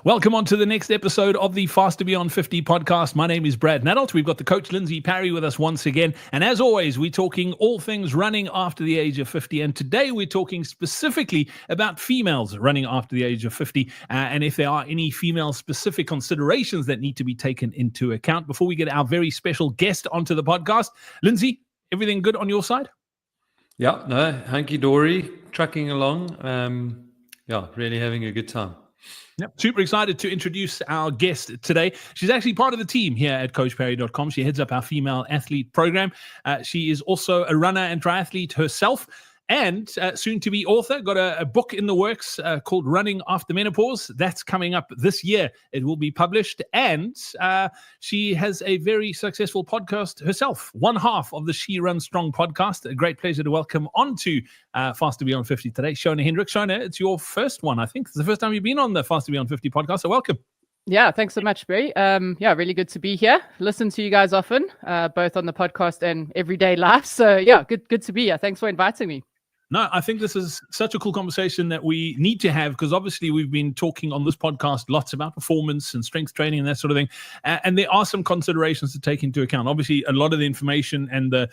Welcome on to the next episode of the Faster Beyond 50 podcast. My name is Brad Nadalt. We've got the coach Lindsay Parry with us once again. And as always, we're talking all things running after the age of 50. And today we're talking specifically about females running after the age of 50 and if there are any female-specific considerations that need to be taken into account. Before we get our very special guest onto the podcast, Lindsay, everything good on your side? Yeah, no, hunky-dory, trucking along. Really having a good time. Yep. Super excited to introduce our guest today. She's actually part of the team here at CoachParry.com. She heads up our female athlete program. She is also a runner and triathlete herself, and soon to be author. Got a book in the works called Running After Menopause. That's coming up this year. It will be published. And she has a very successful podcast herself, one half of the She Runs Strong podcast. A great pleasure to welcome onto Faster Beyond 50 today, Shona Hendricks. Shona, it's your first one, I think. It's the first time you've been on the Faster Beyond 50 podcast, so welcome. Yeah, thanks so much, Barry. Really good to be here. Listen to you guys often, both on the podcast and everyday life. So yeah, good to be here. Thanks for inviting me. No, I think this is such a cool conversation that we need to have, because obviously we've been talking on this podcast lots about performance and strength training and that sort of thing. And there are some considerations to take into account. Obviously, a lot of the information and the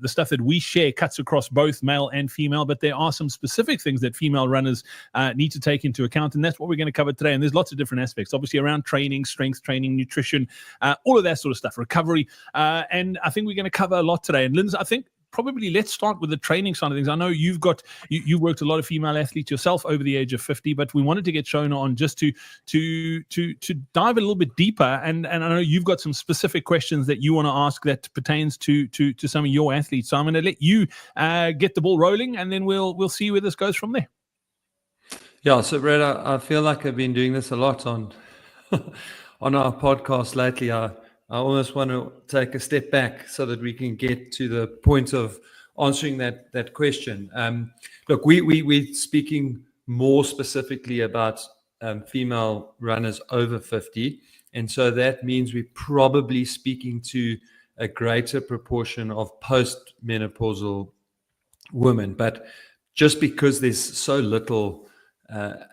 stuff that we share cuts across both male and female, but there are some specific things that female runners need to take into account. And that's what we're going to cover today. And there's lots of different aspects, obviously around training, strength training, nutrition, all of that sort of stuff, recovery. And I think we're going to cover a lot today. And Lindsay, I think probably let's start with the training side of things. I know you worked a lot of female athletes yourself over the age of 50, but we wanted to get Shona on just to dive a little bit deeper. And I know you've got some specific questions that you want to ask that pertains to some of your athletes. So I'm going to let you get the ball rolling, and then we'll see where this goes from there. Yeah, so Brad, I feel like I've been doing this a lot on on our podcast lately. I almost want to take a step back so that we can get to the point of answering that question. Look, we're speaking more specifically about female runners over 50. And so that means we're probably speaking to a greater proportion of post-menopausal women. But just because there's so little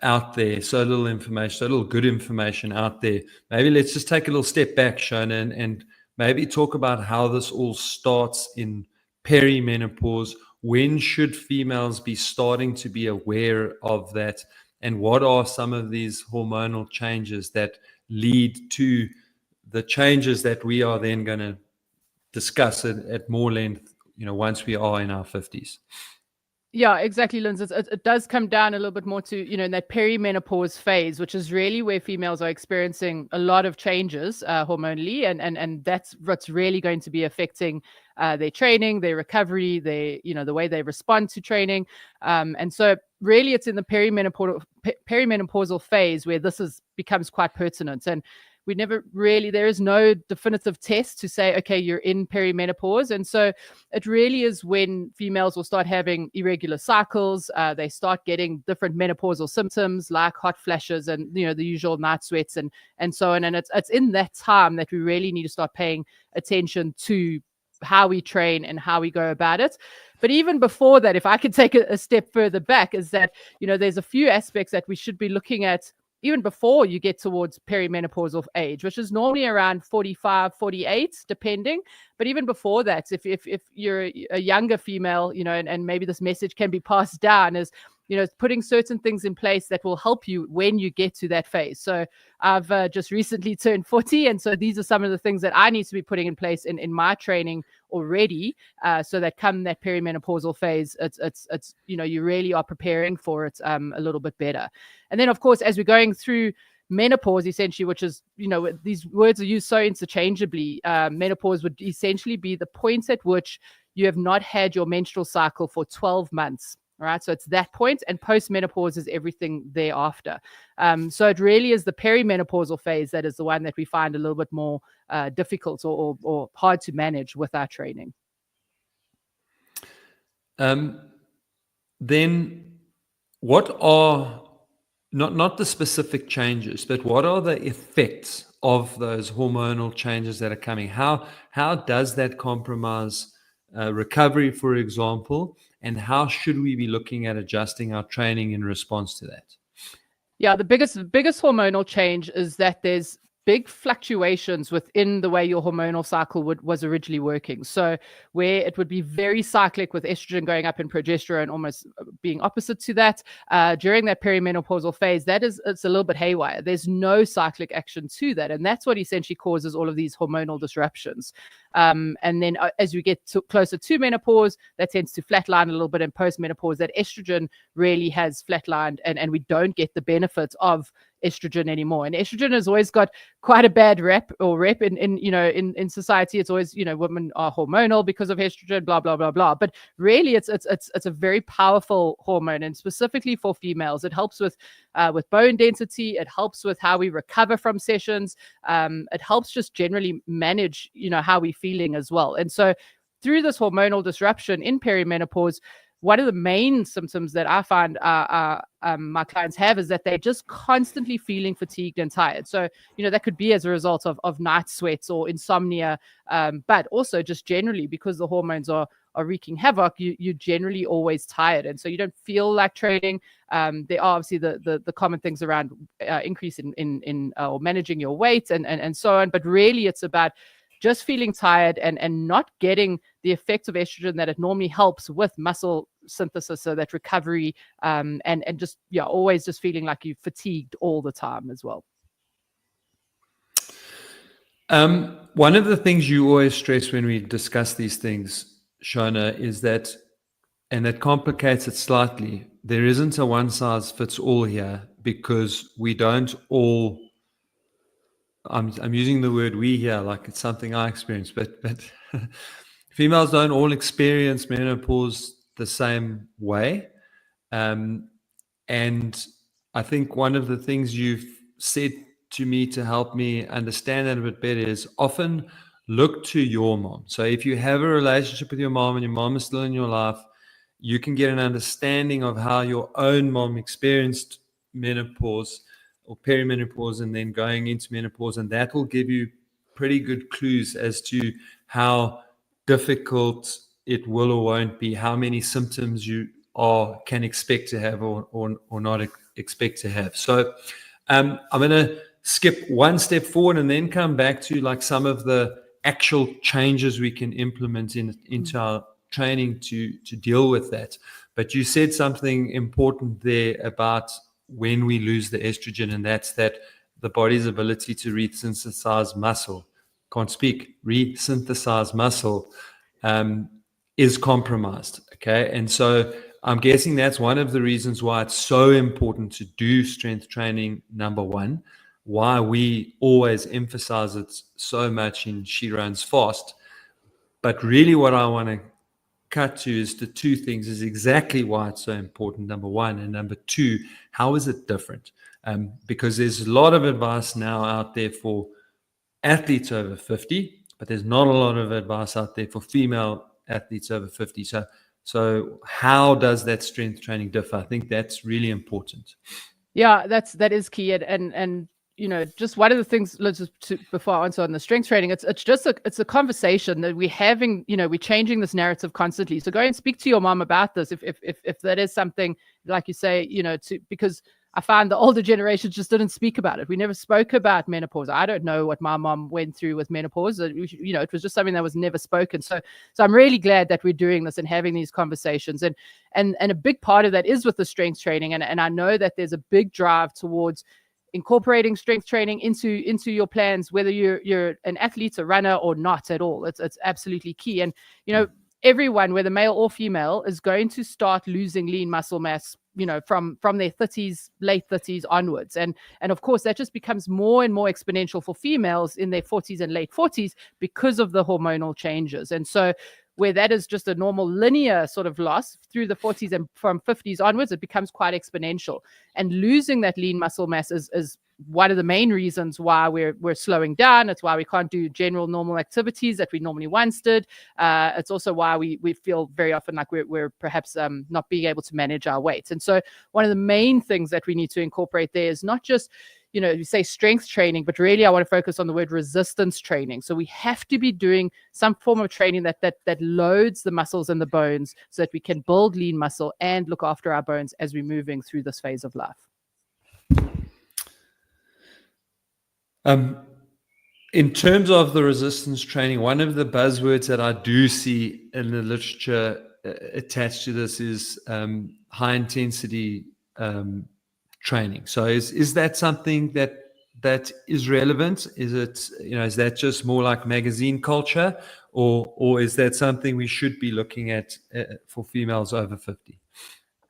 out there, so little information, so little good information out there, maybe let's just take a little step back, Shona, and maybe talk about how this all starts in perimenopause. When should females be starting to be aware of that, and what are some of these hormonal changes that lead to the changes that we are then going to discuss at more length, once we are in our 50s? Yeah, exactly, Lindsay. It does come down a little bit more to, in that perimenopause phase, which is really where females are experiencing a lot of changes hormonally. And that's what's really going to be affecting their training, their recovery, the way they respond to training. And so really it's in the perimenopausal phase where this becomes quite pertinent. And there is no definitive test to say, okay, you're in perimenopause. And so it really is when females will start having irregular cycles. They start getting different menopausal symptoms like hot flashes and, the usual night sweats and so on. And it's in that time that we really need to start paying attention to how we train and how we go about it. But even before that, if I could take a step further back, is that, there's a few aspects that we should be looking at even before you get towards perimenopausal age, which is normally around 45, 48, depending. But even before that, if you're a younger female, and maybe this message can be passed down, is, putting certain things in place that will help you when you get to that phase. So I've just recently turned 40. And so these are some of the things that I need to be putting in place in my training already, so that come that perimenopausal phase, it's you really are preparing for it a little bit better. And then, of course, as we're going through menopause, essentially, which is, these words are used so interchangeably, menopause would essentially be the point at which you have not had your menstrual cycle for 12 months. All right. So it's that point, and post-menopause is everything thereafter. So it really is the perimenopausal phase that is the one that we find a little bit more difficult or hard to manage with our training. Then what are not the specific changes, but what are the effects of those hormonal changes that are coming? How does that compromise recovery, for example, and how should we be looking at adjusting our training in response to that? Yeah, the biggest hormonal change is that there's big fluctuations within the way your hormonal cycle was originally working. So where it would be very cyclic with estrogen going up and progesterone almost being opposite to that, during that perimenopausal phase, it's a little bit haywire. There's no cyclic action to that. And that's what essentially causes all of these hormonal disruptions. And then as we get closer to menopause, that tends to flatline a little bit. In post-menopause, that estrogen really has flatlined, and we don't get the benefits of estrogen anymore. And estrogen has always got quite a bad rep in society. It's always, women are hormonal because of estrogen, blah, blah, blah, blah. But really it's a very powerful hormone, and specifically for females, it helps with bone density. It helps with how we recover from sessions. It helps just generally manage, how we're feeling as well. And so through this hormonal disruption in perimenopause, one of the main symptoms that I find my clients have is that they're just constantly feeling fatigued and tired. So, that could be as a result of night sweats or insomnia, but also just generally because the hormones are wreaking havoc, you're generally always tired. And so you don't feel like training. There are obviously the common things around increase in or managing your weight and so on. But really it's about just feeling tired and not getting the effect of estrogen that it normally helps with muscle synthesis, so that recovery, and just always just feeling like you're fatigued all the time as well. One of the things you always stress when we discuss these things, Shona, is that, and that complicates it slightly, there isn't a one size fits all here, because we don't all, I'm using the word we here like it's something I experience, but females don't all experience menopause the same way. And I think one of the things you've said to me to help me understand that a bit better is often look to your mom. So if you have a relationship with your mom and your mom is still in your life, you can get an understanding of how your own mom experienced menopause or perimenopause and then going into menopause, and that will give you pretty good clues as to how difficult it will or won't be, how many symptoms you can expect to have or not expect to have. So I'm going to skip one step forward and then come back to like some of the actual changes we can implement into our training to deal with that. But you said something important there about when we lose the estrogen, and that's that the body's ability to resynthesize muscle, resynthesize muscle, is compromised. Okay. And so I'm guessing that's one of the reasons why it's so important to do strength training, number one, why we always emphasize it so much in She Runs Fast. But really what I want to cut to is the two things, is exactly why it's so important, number one, and number two, how is it different? Because there's a lot of advice now out there for athletes over 50, but there's not a lot of advice out there for female athletes over 50. So how does that strength training differ? I think that's really important. Yeah, that is key. And just one of the things, before I answer on the strength training, it's a conversation that we're having. We're changing this narrative constantly. So go and speak to your mom about this if that is something, like you say, because I find the older generations just didn't speak about it. We never spoke about menopause. I don't know what my mom went through with menopause. It was just something that was never spoken. So I'm really glad that we're doing this and having these conversations. And a big part of that is with the strength training. And I know that there's a big drive towards incorporating strength training into your plans, whether you're an athlete, a runner, or not at all. It's absolutely key. And everyone, whether male or female, is going to start losing lean muscle mass, from their 30s, late 30s onwards. And of course, that just becomes more and more exponential for females in their 40s and late 40s because of the hormonal changes. And so where that is just a normal linear sort of loss through the 40s, and from 50s onwards, it becomes quite exponential. And losing that lean muscle mass is one of the main reasons why we're slowing down. It's why we can't do general normal activities that we normally once did. It's also why we feel very often like we're perhaps not being able to manage our weight. And so one of the main things that we need to incorporate there is not just, you say strength training, but really I want to focus on the word resistance training. So we have to be doing some form of training that loads the muscles and the bones so that we can build lean muscle and look after our bones as we're moving through this phase of life. In terms of the resistance training, one of the buzzwords that I do see in the literature attached to this is high intensity training. So is that something that is relevant? Is it, is that just more like magazine culture, or is that something we should be looking at for females over 50?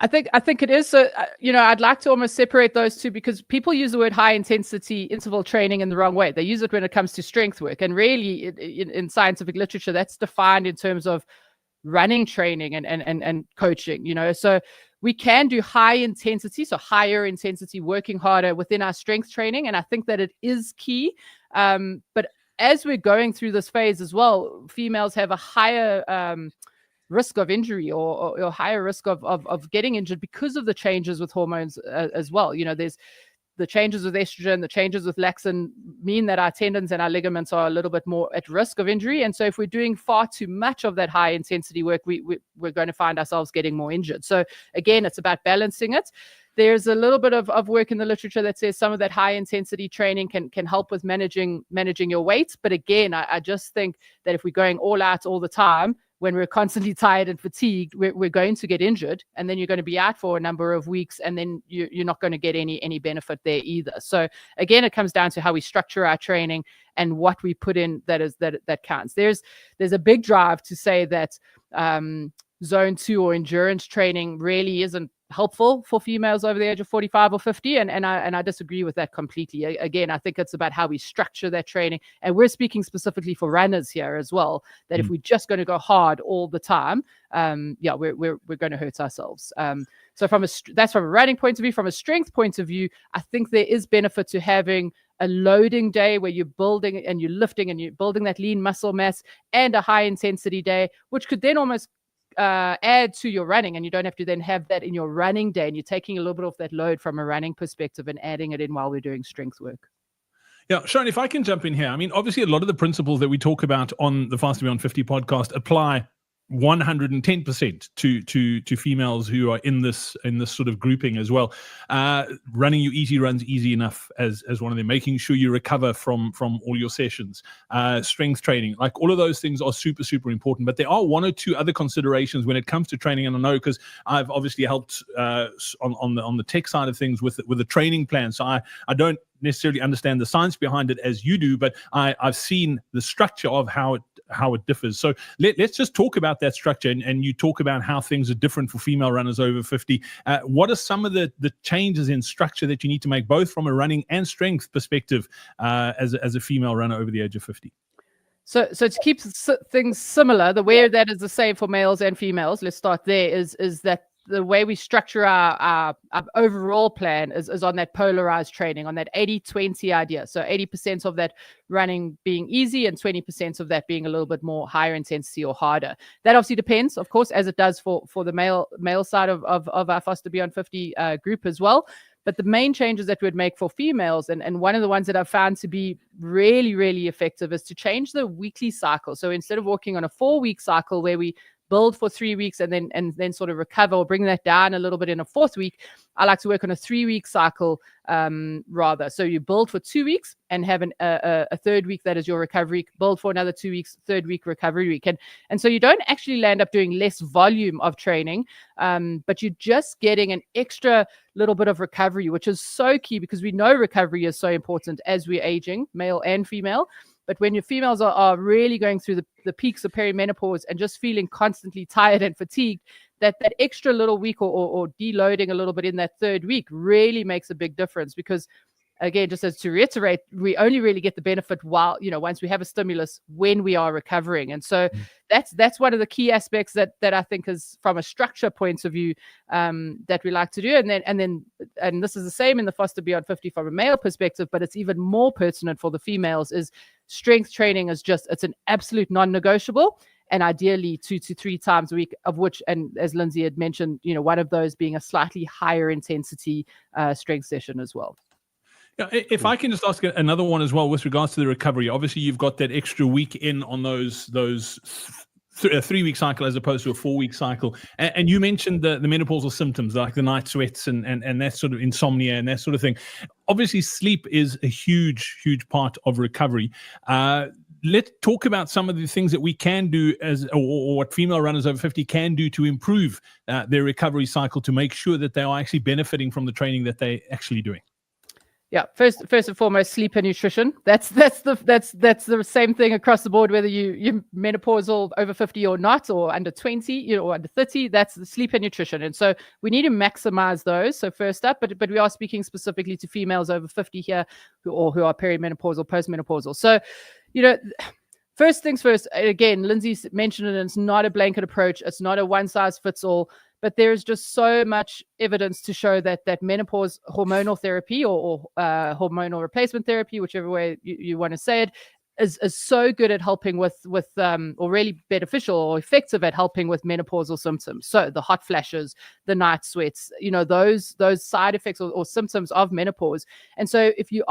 I think it is. So, I'd like to almost separate those two, because people use the word high intensity interval training in the wrong way. They use it when it comes to strength work. And really, in scientific literature, that's defined in terms of running training and coaching, So we can do high intensity, so higher intensity, working harder within our strength training. And I think that it is key. But as we're going through this phase as well, females have a higher risk of injury or higher risk of getting injured because of the changes with hormones as well. There's the changes with estrogen, the changes with laxin mean that our tendons and our ligaments are a little bit more at risk of injury. And so if we're doing far too much of that high intensity work, we're going to find ourselves getting more injured. So again, it's about balancing it. There's a little bit of work in the literature that says some of that high intensity training can help with managing your weight. But again, I just think that if we're going all out all the time, when we're constantly tired and fatigued, we're going to get injured, and then you're going to be out for a number of weeks, and then you're not going to get any benefit there either. So again, it comes down to how we structure our training and what we put in that counts. There's a big drive to say that zone 2 or endurance training really isn't helpful for females over the age of 45 or 50, and I disagree with that completely. Again, I think it's about how we structure that training, and we're speaking specifically for runners here as well, that if we're just going to go hard all the time, we're going to hurt ourselves. So that's from a running point of view. From a strength point of view, I think there is benefit to having a loading day where you're building and you're lifting and you're building that lean muscle mass, and a high intensity day, which could then almost add to your running, and you don't have to then have that in your running day, and you're taking a little bit of that load from a running perspective and adding it in while we're doing strength work. Yeah, Shona, if I can jump in here. I mean, obviously a lot of the principles that we talk about on the Faster Beyond 50 podcast apply 110% to females who are in this sort of grouping as well. Running your easy runs easy enough as one of them, making sure you recover from all your sessions, strength training, like all of those things are super, super important. But there are one or two other considerations when it comes to training. And I know, because I've obviously helped on the tech side of things with the training plan. So I don't necessarily understand the science behind it as you do, but I've seen the structure of how it differs. So let's just talk about that structure, and you talk about how things are different for female runners over 50. What are some of the changes in structure that you need to make, both from a running and strength perspective, as a female runner over the age of 50? So to keep things similar, the way that is the same for males and females, let's start there, is that the way we structure our overall plan is on that polarized training, on that 80-20 idea. So 80% of that running being easy and 20% of that being a little bit more higher intensity or harder. That obviously depends, of course, as it does for the male side of our Faster Beyond 50 group as well. But the main changes that we'd make for females, and one of the ones that I've found to be really, really effective, is to change the weekly cycle. So instead of working on a 4-week cycle where we build for 3 weeks and then sort of recover or bring that down a little bit in a 4th week, I like to work on a 3-week cycle rather. So you build for 2 weeks and have a 3rd week that is your recovery, build for another 2 weeks, 3rd week recovery week. And so you don't actually land up doing less volume of training, but you're just getting an extra little bit of recovery, which is so key, because we know recovery is so important as we're aging, male and female. But when your females are really going through the peaks of perimenopause and just feeling constantly tired and fatigued, that extra little week or deloading a little bit in that 3rd week really makes a big difference. Because again, just as to reiterate, we only really get the benefit while, once we have a stimulus, when we are recovering. And so that's one of the key aspects that I think is, from a structure point of view, that we like to do. And this is the same in the Faster Beyond 50 from a male perspective, but it's even more pertinent for the females, is strength training is it's an absolute non-negotiable. And ideally 2 to 3 times a week, of which, and as Lindsay had mentioned, one of those being a slightly higher intensity strength session as well. Yeah, if I can just ask another one as well with regards to the recovery. Obviously, you've got that extra week in on those a 3-week cycle as opposed to a 4-week cycle. And you mentioned the menopausal symptoms like the night sweats and that sort of insomnia and that sort of thing. Obviously, sleep is a huge part of recovery. Let's talk about some of the things that we can do or what female runners over 50 can do to improve their recovery cycle to make sure that they are actually benefiting from the training that they're actually doing. Yeah, first and foremost, sleep and nutrition. That's the same thing across the board, whether you're menopausal over 50 or not, or under 20, or under 30. That's the sleep and nutrition, and so we need to maximize those. So first up, but we are speaking specifically to females over 50 here, who are perimenopausal, postmenopausal. So, first things first. Again, Lindsay mentioned it. And it's not a blanket approach. It's not a one size fits all. But there is just so much evidence to show that menopause hormonal therapy or hormonal replacement therapy, whichever way you want to say it, is so good at helping with or really beneficial or effective at helping with menopausal symptoms. So the hot flashes, the night sweats, those side effects or symptoms of menopause. And so if you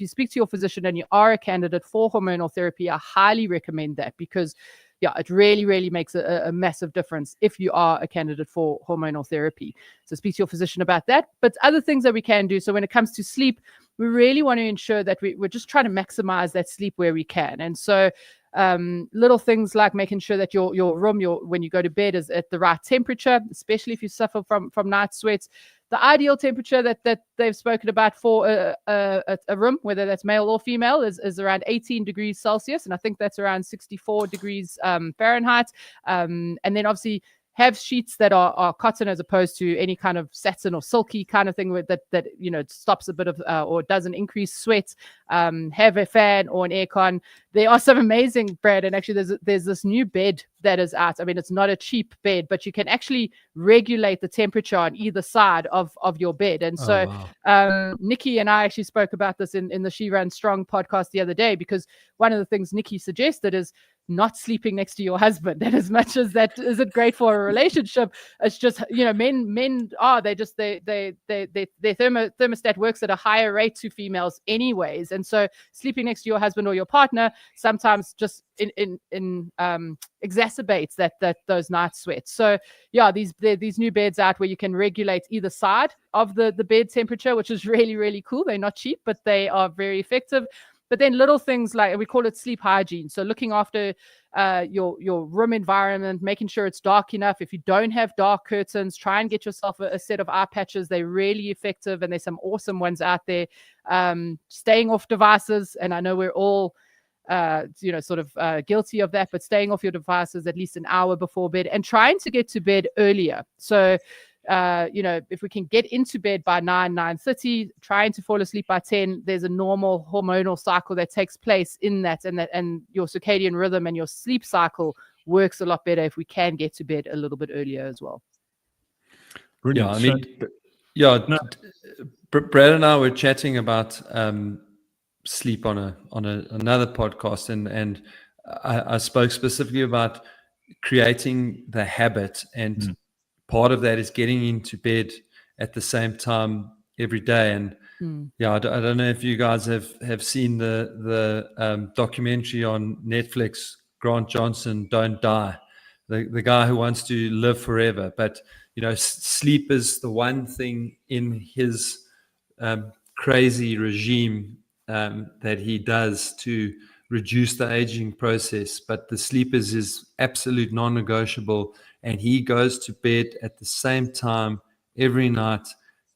speak to your physician and you are a candidate for hormonal therapy, I highly recommend that, because it really, really makes a massive difference if you are a candidate for hormonal therapy. So speak to your physician about that. But other things that we can do. So when it comes to sleep, we really want to ensure that we're just trying to maximize that sleep where we can. And so little things like making sure that your room, when you go to bed, is at the right temperature, especially if you suffer from night sweats. The ideal temperature that they've spoken about for a room, whether that's male or female, is around 18 degrees Celsius. And I think that's around 64 degrees Fahrenheit. And then obviously have sheets that are cotton as opposed to any kind of satin or silky kind of thing that stops a bit of or doesn't increase sweat. Have a fan or an aircon. There are some amazing, Brad, and actually there's this new bed that is out. I mean, it's not a cheap bed, but you can actually regulate the temperature on either side of your bed. And so Nikki and I actually spoke about this in the She Runs Strong podcast the other day, because one of the things Nikki suggested is not sleeping next to your husband. And as much as that isn't great for a relationship, it's just, men are, their thermostat works at a higher rate to females anyways. And so sleeping next to your husband or your partner sometimes just exacerbates those night sweats. So these new beds out where you can regulate either side of the bed temperature, which is really, really cool. They're not cheap, but they are very effective. But then little things like, we call it sleep hygiene. So looking after your room environment, making sure it's dark enough. If you don't have dark curtains, try and get yourself a set of eye patches. They're really effective, and there's some awesome ones out there. Staying off devices, and I know we're all guilty of that, but staying off your devices at least an hour before bed, and trying to get to bed earlier. So if we can get into bed by 9:30, trying to fall asleep by 10, there's a normal hormonal cycle that takes place in that, and your circadian rhythm and your sleep cycle works a lot better if we can get to bed a little bit earlier as well. Brilliant. Brad and I were chatting about sleep on another podcast, and I spoke specifically about creating the habit, and part of that is getting into bed at the same time every day. And I don't know if you guys have seen the documentary on Netflix, Grant Johnson, Don't Die, the guy who wants to live forever. But sleep is the one thing in his crazy regime that he does to reduce the aging process. But the sleep is his absolute non-negotiable, and he goes to bed at the same time every night,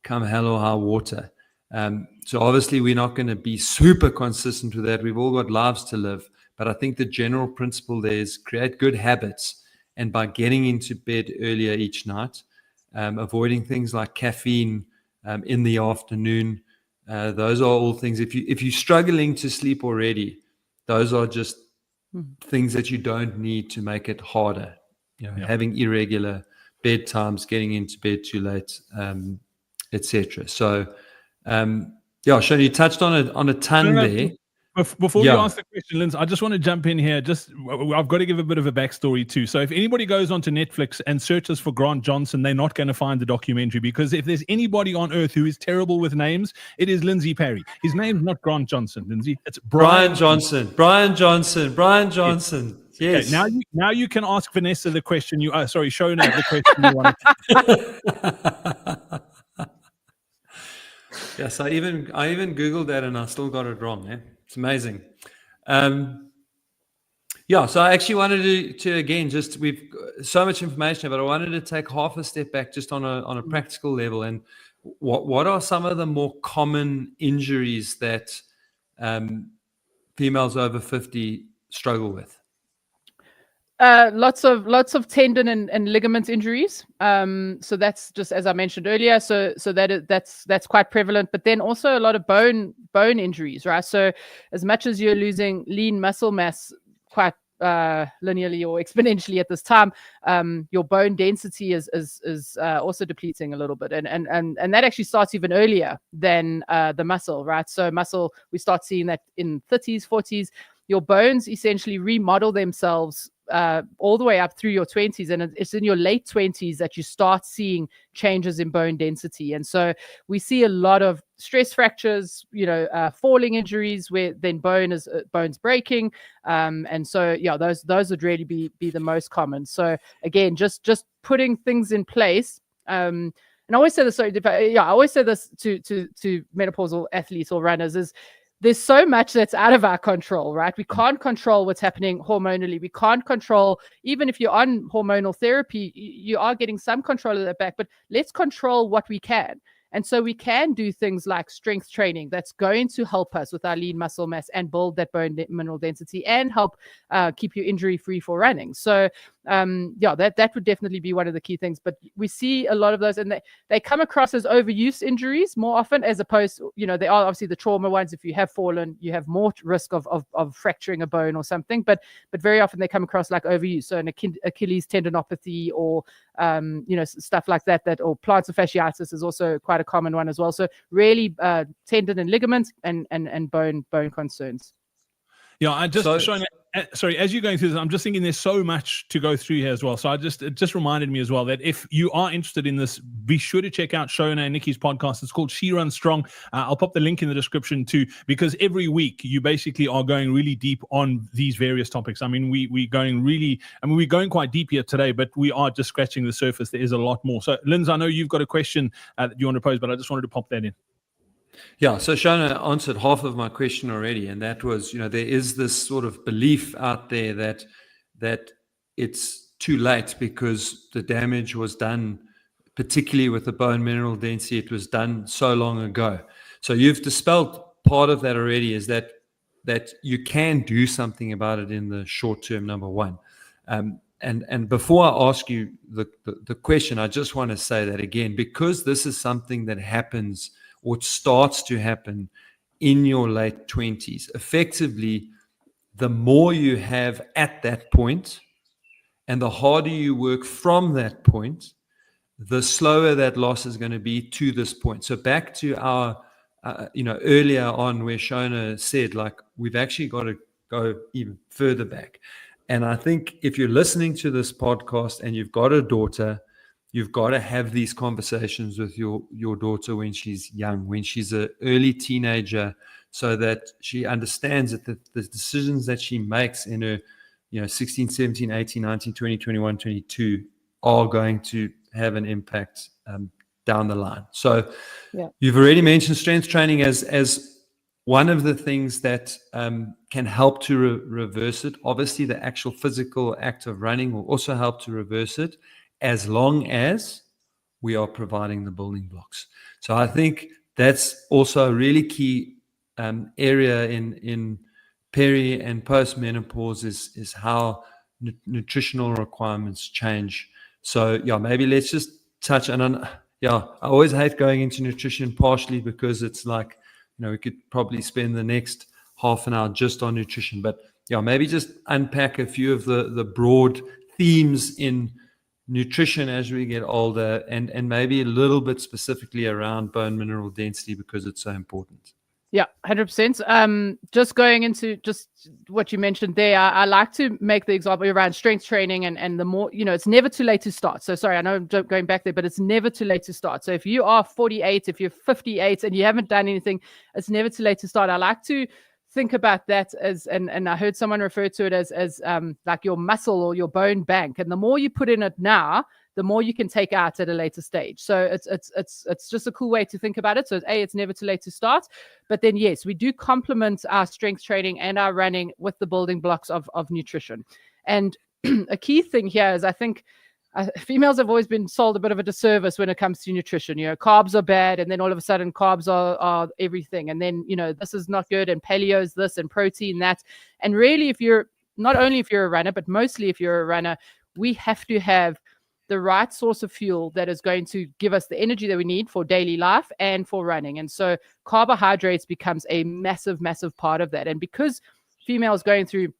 come hell or high water. So obviously we're not going to be super consistent with that. We've all got lives to live, but I think the general principle there is create good habits, and by getting into bed earlier each night, avoiding things like caffeine in the afternoon, those are all things. If you're struggling to sleep already, those are just things that you don't need to make it harder. Having irregular bedtimes, getting into bed too late, etc. So, Shona, you touched on a ton there. Before you ask the question, Linz, I just want to jump in here. I've got to give a bit of a backstory too. So if anybody goes onto Netflix and searches for Grant Johnson, they're not going to find the documentary, because if there's anybody on earth who is terrible with names, it is Lindsay Perry. His name's not Grant Johnson, Lindsay. It's Brian Johnson. Yes. Okay, now you can ask Vanessa the question you. Shona the question you wanted. Yes, I even Googled that and I still got it wrong. It's amazing. So I actually wanted to again, just we've got so much information, but I wanted to take half a step back just on a practical level. And what are some of the more common injuries that females over 50 struggle with? Lots of tendon and ligament injuries. So that's just as I mentioned earlier. So that's quite prevalent. But then also a lot of bone injuries, right? So as much as you're losing lean muscle mass quite linearly or exponentially at this time, your bone density is also depleting a little bit, and that actually starts even earlier than the muscle, right? So muscle, we start seeing that in 30s, 40s. Your bones essentially remodel themselves all the way up through your 20s, and it's in your late 20s that you start seeing changes in bone density. And so we see a lot of stress fractures, falling injuries where then bones breaking, and so those would really be the most common. So again, just putting things in place. And I always say this. I always say this to menopausal athletes or runners is, there's so much that's out of our control, right? We can't control what's happening hormonally. We can't control, even if you're on hormonal therapy, you are getting some control of that back, but let's control what we can. And so we can do things like strength training that's going to help us with our lean muscle mass and build that bone mineral density and help keep you injury free for running. So that would definitely be one of the key things. But we see a lot of those, and they come across as overuse injuries more often, as opposed to, they are obviously the trauma ones. If you have fallen, you have more risk of fracturing a bone or something, but very often they come across like overuse. So an Achilles tendinopathy or stuff like that, or plantar fasciitis is also quite a common one as well. So really tendon and ligament and bone concerns. Yeah, sorry, as you're going through this, I'm just thinking there's so much to go through here as well. So it just reminded me as well that if you are interested in this, be sure to check out Shona and Nikki's podcast. It's called She Runs Strong. I'll pop the link in the description too, because every week you basically are going really deep on these various topics. I mean, we're going quite deep here today, but we are just scratching the surface. There is a lot more. So Linz, I know you've got a question that you want to pose, but I just wanted to pop that in. Yeah, so Shona answered half of my question already, and that was, there is this sort of belief out there that it's too late because the damage was done, particularly with the bone mineral density, it was done so long ago. So you've dispelled part of that already, is that you can do something about it in the short term, number one. And before I ask you the question, I just want to say that again, because this is something that happens or starts to happen in your late 20s. Effectively, the more you have at that point and the harder you work from that point, the slower that loss is going to be to this point. So back to our, earlier on where Shona said, like, we've actually got to go even further back. And I think if you're listening to this podcast and you've got a daughter, you've got to have these conversations with your daughter when she's young, when she's an early teenager, so that she understands that the decisions that she makes in her 16, 17, 18, 19, 20, 21, 22 are going to have an impact down the line. So You've already mentioned strength training as one of the things that can help to reverse it. Obviously, the actual physical act of running will also help to reverse it, as long as we are providing the building blocks. So I think that's also a really key area in peri and post-menopause is how nutritional requirements change. So maybe let's just touch on, I always hate going into nutrition partially because it's like, we could probably spend the next half an hour just on nutrition, but maybe just unpack a few of the broad themes in nutrition as we get older, and maybe a little bit specifically around bone mineral density because it's so important. Yeah, 100%. Just going into just what you mentioned there, I like to make the example around strength training and the more, it's never too late to start. So sorry, I know I'm going back there, but it's never too late to start. So if you are 48, if you're 58 and you haven't done anything, it's never too late to start. I like to think about that as, and I heard someone refer to it as like your muscle or your bone bank. And the more you put in it now, the more you can take out at a later stage. So it's just a cool way to think about it. So it's never too late to start. But then, yes, we do complement our strength training and our running with the building blocks of nutrition. And a key thing here is, I think, females have always been sold a bit of a disservice when it comes to nutrition. Carbs are bad, and then all of a sudden carbs are everything. And then, this is not good, and paleo is this, and protein that. And really, not only if you're a runner, but mostly if you're a runner, we have to have the right source of fuel that is going to give us the energy that we need for daily life and for running. And so carbohydrates becomes a massive, massive part of that. And because females going through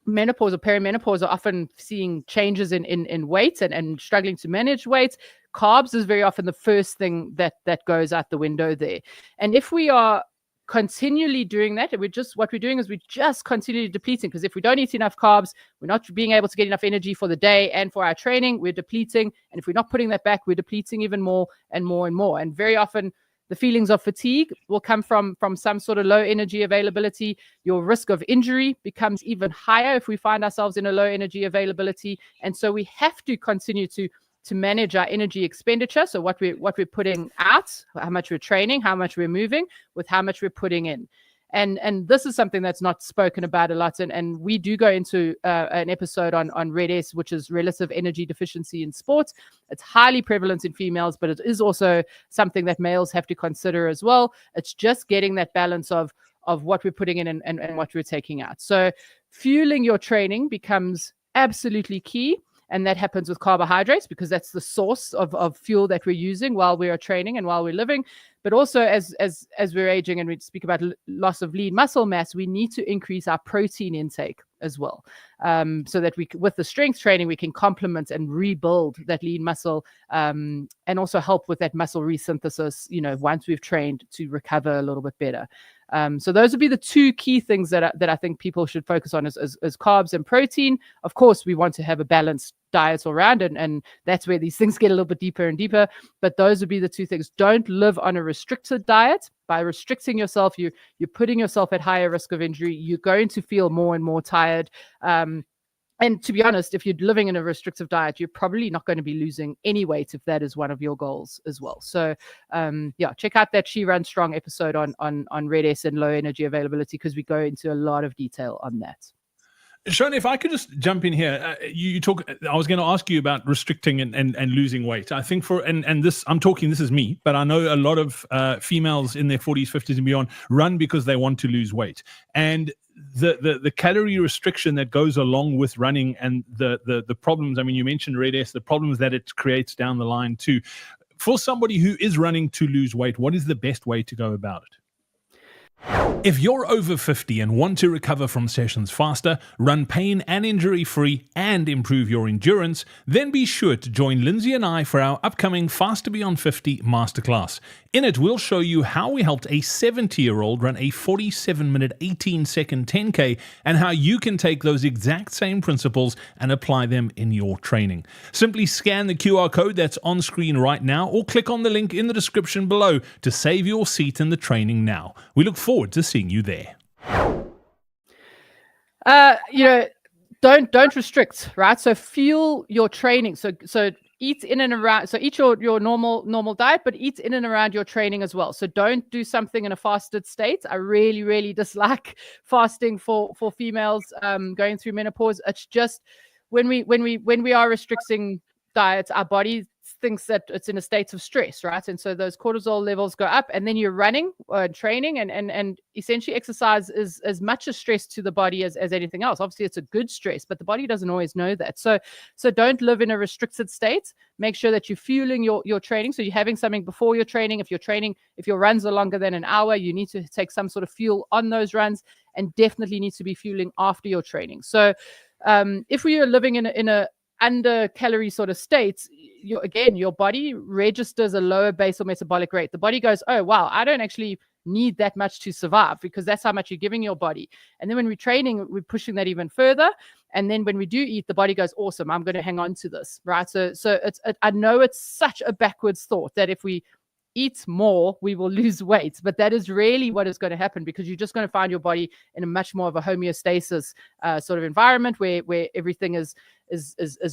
menopause or perimenopause are often seeing changes in weight and struggling to manage weight, carbs is very often the first thing that goes out the window there. And if we are continually doing that, and what we're doing is we're just continually depleting, because if we don't eat enough carbs, we're not being able to get enough energy for the day and for our training, we're depleting. And if we're not putting that back, we're depleting even more and more and more. And very often the feelings of fatigue will come from some sort of low energy availability. Your risk of injury becomes even higher if we find ourselves in a low energy availability. And so we have to continue to manage our energy expenditure. So what we're putting out, how much we're training, how much we're moving, with how much we're putting in. And this is something that's not spoken about a lot. And we do go into an episode on RED-S, which is relative energy deficiency in sports. It's highly prevalent in females, but it is also something that males have to consider as well. It's just getting that balance of what we're putting in and what we're taking out. So fueling your training becomes absolutely key. And that happens with carbohydrates, because that's the source of fuel that we're using while we are training and while we're living. But also as we're aging and we speak about loss of lean muscle mass, we need to increase our protein intake as well, so that with the strength training, we can complement and rebuild that lean muscle, and also help with that muscle resynthesis, once we've trained, to recover a little bit better. So those would be the two key things that I think people should focus on, as carbs and protein. Of course, we want to have a balanced diet all around, and that's where these things get a little bit deeper and deeper. But those would be the two things. Don't live on a restricted diet. By restricting yourself, you're putting yourself at higher risk of injury. You're going to feel more and more tired. And to be honest, if you're living in a restrictive diet, you're probably not going to be losing any weight if that is one of your goals as well. So, check out that She Runs Strong episode on RED-S and low energy availability, because we go into a lot of detail on that. Shona, if I could just jump in here, you talk. I was going to ask you about restricting and losing weight. I think this, this is me, but I know a lot of females in their 40s, 50s, and beyond run because they want to lose weight. And the calorie restriction that goes along with running, and the problems. I mean, you mentioned RED-S, the problems that it creates down the line too. For somebody who is running to lose weight, what is the best way to go about it? If you're over 50 and want to recover from sessions faster, run pain and injury-free, and improve your endurance, then be sure to join Lindsay and I for our upcoming Faster Beyond 50 Masterclass. In it, we'll show you how we helped a 70-year-old run a 47-minute, 18-second 10K, and how you can take those exact same principles and apply them in your training. Simply scan the QR code that's on screen right now, or click on the link in the description below to save your seat in the training now. We look forward to seeing you there. Don't restrict, right? So fuel your training. So eat in and around. So eat your normal diet, but eat in and around your training as well. So don't do something in a fasted state. I really, really dislike fasting for females going through menopause. It's just when we are restricting diets, our body thinks that it's in a state of stress, right? And so those cortisol levels go up, and then you're running or training, and essentially exercise is as much a stress to the body as anything else. Obviously, it's a good stress, but the body doesn't always know that. So don't live in a restricted state. Make sure that you're fueling your training. So you're having something before your training. If your runs are longer than an hour, you need to take some sort of fuel on those runs, and definitely need to be fueling after your training. So if we are living in a under calorie sort of states, your body registers a lower basal metabolic rate. The body goes, oh, wow, I don't actually need that much to survive, because that's how much you're giving your body. And then when we're training, we're pushing that even further. And then when we do eat, the body goes, awesome, I'm going to hang on to this, right? So I know it's such a backwards thought that if we eat more, we will lose weight. But that is really what is going to happen, because you're just going to find your body in a much more of a homeostasis sort of environment where everything is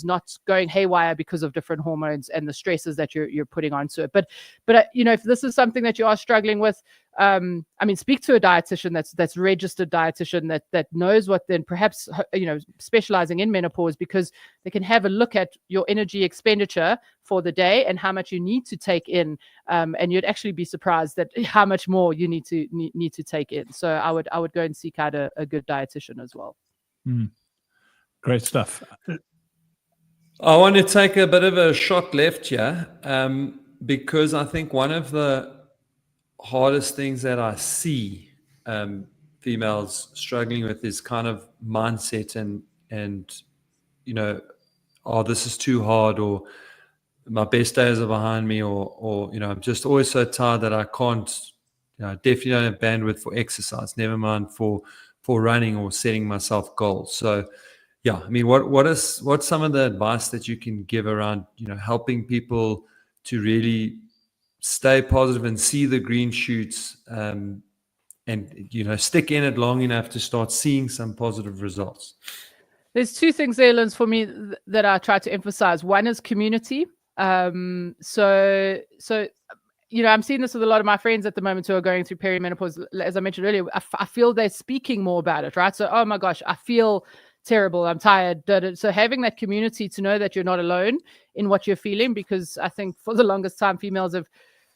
not going haywire because of different hormones and the stresses that you're putting onto it. But if this is something that you are struggling with, speak to a dietitian that's registered dietitian that knows what, then perhaps specializing in menopause, because they can have a look at your energy expenditure for the day and how much you need to take in, and you'd actually be surprised at how much more you need to take in. So I would go and seek out a good dietitian as well. Great stuff. I want to take a bit of a shot left here, because I think one of the hardest things that I see females struggling with is kind of mindset and this is too hard, or my best days are behind me, or I'm just always so tired that I can't, definitely don't have bandwidth for exercise, never mind for running or setting myself goals. So yeah, what's some of the advice that you can give around, helping people to really stay positive and see the green shoots, and stick in it long enough to start seeing some positive results? There's two things there, Lins, for me that I try to emphasize. One is community. So I'm seeing this with a lot of my friends at the moment who are going through perimenopause. As I mentioned earlier, I feel they're speaking more about it, right? So, oh my gosh, I feel terrible, I'm tired. So having that community to know that you're not alone in what you're feeling, because I think for the longest time, females have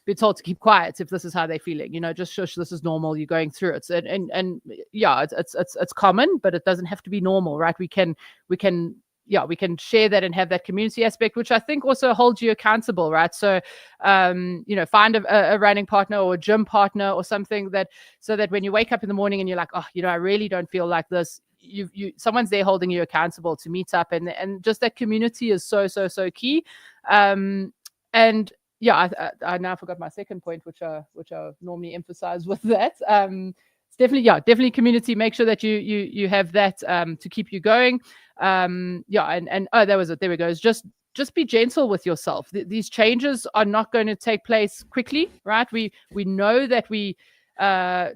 been told to keep quiet if this is how they're feeling. Just shush, this is normal, you're going through it. And yeah, it's common, but it doesn't have to be normal, right? We can share that and have that community aspect, which I think also holds you accountable, right? So, find a running partner or a gym partner or something so that when you wake up in the morning and you're like, oh, I really don't feel like this, someone's there holding you accountable to meet up, and just that community is so key. And yeah, I now forgot my second point, which I normally emphasize with that. It's definitely community. Make sure that you have that to keep you going. And oh, that was it. There we go. It's just be gentle with yourself. These changes are not going to take place quickly, right? We know that we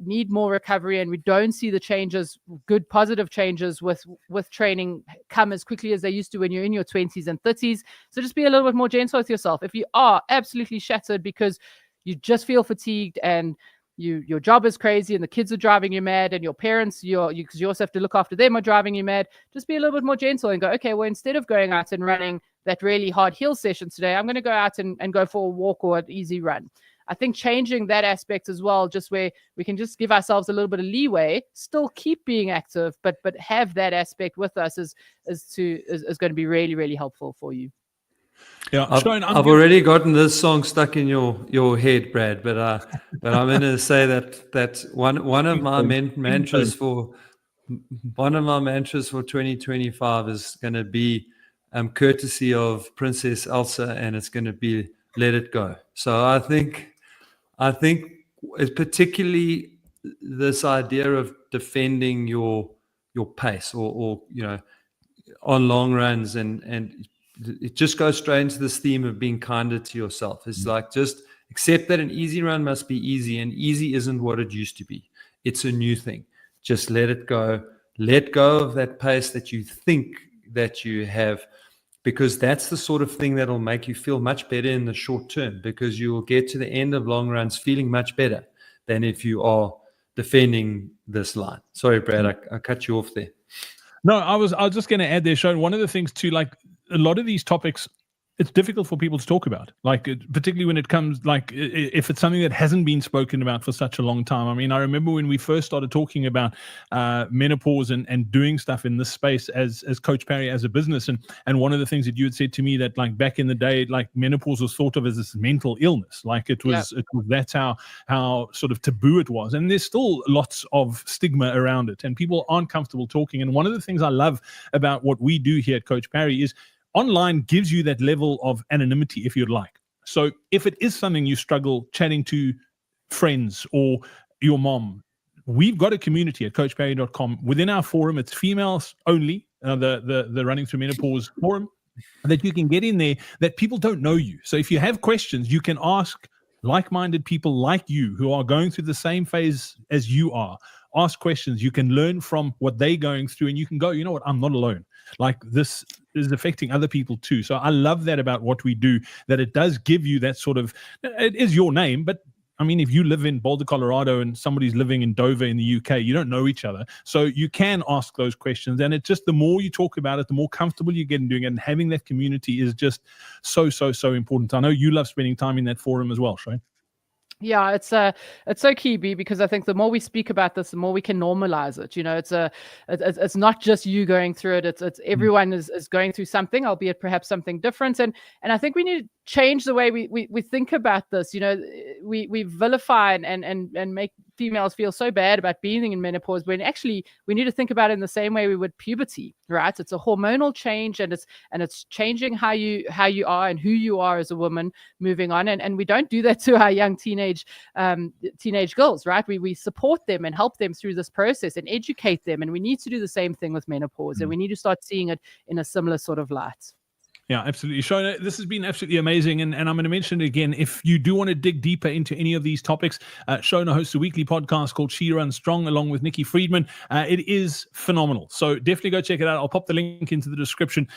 need more recovery, and we don't see the changes, good positive changes with training, come as quickly as they used to when you're in your 20s and 30s. So just be a little bit more gentle with yourself. If you are absolutely shattered because you just feel fatigued and your job is crazy and the kids are driving you mad, and your parents, because you also have to look after them, are driving you mad, just be a little bit more gentle and go, okay, well, instead of going out and running that really hard hill session today, I'm going to go out and go for a walk or an easy run. I think changing that aspect as well, just where we can just give ourselves a little bit of leeway, still keep being active, but have that aspect with us is going to be really, really helpful for you. Yeah, I've already gotten this song stuck in your head, Brad. But I'm going to say that one of my mantras for 2025 is going to be courtesy of Princess Elsa, and it's going to be "Let It Go." So I think it's particularly this idea of defending your pace, or on long runs, and it just goes straight into this theme of being kinder to yourself. It's like, just accept that an easy run must be easy, and easy isn't what it used to be. It's a new thing. Just let it go. Let go of that pace that you think that you have, because that's the sort of thing that'll make you feel much better in the short term, because you will get to the end of long runs feeling much better than if you are defending this line. Sorry, Brad, I cut you off there. No, I was just going to add there, Shona, one of the things too, like a lot of these topics, it's difficult for people to talk about, like particularly when it comes, like if it's something that hasn't been spoken about for such a long time. I mean, I remember when we first started talking about menopause and doing stuff in this space as Coach Parry, as a business, and one of the things that you had said to me, that like back in the day, like menopause was thought of as this mental illness, like it was that's how sort of taboo it was, and there's still lots of stigma around it, and people aren't comfortable talking. And one of the things I love about what we do here at Coach Parry is online gives you that level of anonymity, if you'd like. So if it is something you struggle chatting to friends or your mom, we've got a community at coachparry.com. Within our forum, it's females only, the Running Through Menopause forum, that you can get in there, that people don't know you. So if you have questions, you can ask like-minded people like you who are going through the same phase as you are. Ask questions. You can learn from what they're going through, and you can go, you know what, I'm not alone. Like, this is affecting other people too. So I love that about what we do, that it does give you that sort of, it is your name, but I mean, if you live in Boulder, Colorado, and somebody's living in Dover in the UK, you don't know each other. So you can ask those questions. And it's just, the more you talk about it, the more comfortable you get in doing it. And having that community is just so important. I know you love spending time in that forum as well, Shane. Yeah, it's so key, B, because I think the more we speak about this, the more we can normalize it. You know, it's not just you going through it. It's everyone is going through something, albeit perhaps something different. And I think we need to change the way we think about this. You know, we vilify and make females feel so bad about being in menopause, when actually we need to think about it in the same way we would puberty, right? It's a hormonal change, and it's changing how you are and who you are as a woman moving on. And we don't do that to our young teenage girls, right? We support them and help them through this process and educate them. And we need to do the same thing with menopause, and we need to start seeing it in a similar sort of light. Yeah, absolutely. Shona, this has been absolutely amazing. And I'm going to mention it again. If you do want to dig deeper into any of these topics, Shona hosts a weekly podcast called She Runs Strong along with Nikki Friedman. It is phenomenal. So definitely go check it out. I'll pop the link into the description.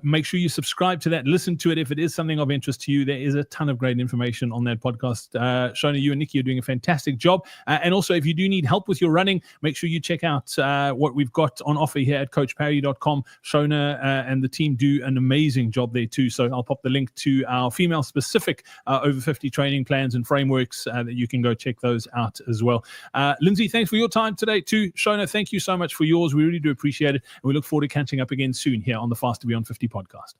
Make sure you subscribe to that. Listen to it if it is something of interest to you. There is a ton of great information on that podcast. Shona, you and Nikki are doing a fantastic job. And also, if you do need help with your running, make sure you check out what we've got on offer here at coachparry.com. Shona and the team do an amazing job there too. So I'll pop the link to our female specific over 50 training plans and frameworks that you can go check those out as well. Lindsay, thanks for your time today too. Shona, thank you so much for yours. We really do appreciate it. And we look forward to catching up again soon here on the Fast to Beyond 50 podcast.